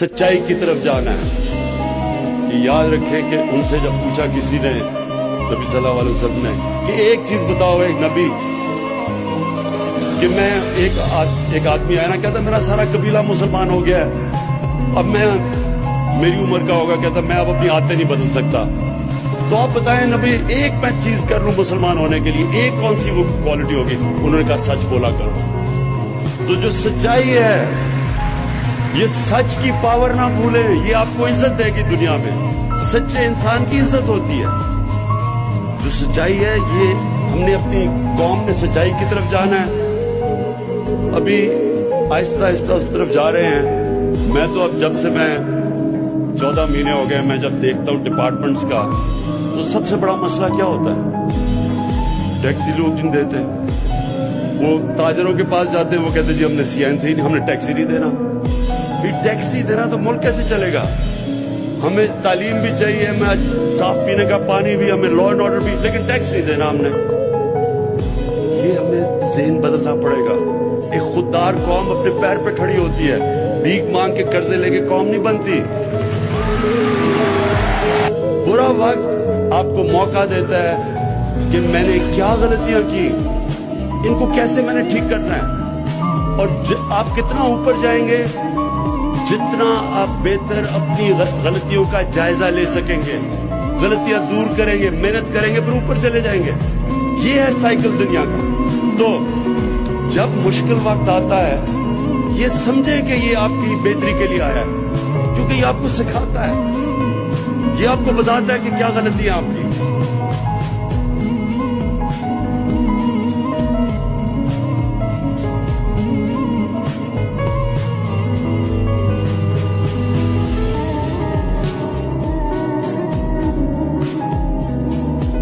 सच्चाई की तरफ जाना है। कि याद रखें कि उनसे जब पूछा किसी ने, नबी सल्लल्लाहु अलैहि वसल्लम ने, कि एक चीज बताओ एक नबी, कि मैं एक आदमी आया ना, कहता मेरा सारा कबीला मुसलमान हो गया है, अब मैं मेरी उम्र का होगा, कहता मैं अब अपनी आदतें नहीं बदल सकता, तो आप बताएं नबी एक मैं चीज कर लूं मुसलमान होने के लिए, एक कौन सी वो क्वालिटी होगी? उन्होंने कहा सच बोला करो। तो जो सच्चाई है, ये सच की पावर ना भूलें, ये आपको इज्जत देगी दुनिया में। सच्चे इंसान की इज्जत होती है। जो सच्चाई है, ये हमने अपनी कौम ने सच्चाई की तरफ जाना है। अभी आहिस्ता आहिस्ता उस तरफ जा रहे हैं। मैं तो अब जब से मैं 14 महीने हो गए, मैं जब देखता हूँ डिपार्टमेंट्स का, तो सबसे बड़ा मसला क्या होता है? टैक्सी लोग नहीं देते। वो ताजरों के पास जाते हैं, वो कहते जी हमने CN से ही नहीं, हमने टैक्सी नहीं देना। टैक्स नहीं देना तो मुल्क कैसे चलेगा? हमें तालीम भी चाहिए, हमें साफ पीने का पानी भी, हमें लॉ एंड ऑर्डर भी, लेकिन टैक्स नहीं देना हमने। ये हमें ज़हन बदलना पड़ेगा। एक खुददार कौम अपने पैर पे खड़ी होती है, भीख मांग के कर्जे लेके कौम नहीं बनती। बुरा वक्त आपको मौका देता है कि मैंने क्या गलतियां की, इनको कैसे मैंने ठीक करना है। और आप कितना ऊपर जाएंगे, जितना आप बेहतर अपनी गलतियों का जायजा ले सकेंगे, गलतियां दूर करेंगे, मेहनत करेंगे, फिर ऊपर चले जाएंगे। ये है साइकिल दुनिया का। तो जब मुश्किल वक्त आता है, ये समझें कि ये आपकी बेहतरी के लिए आया है, क्योंकि ये आपको सिखाता है, ये आपको बताता है कि क्या गलतियां आपकी।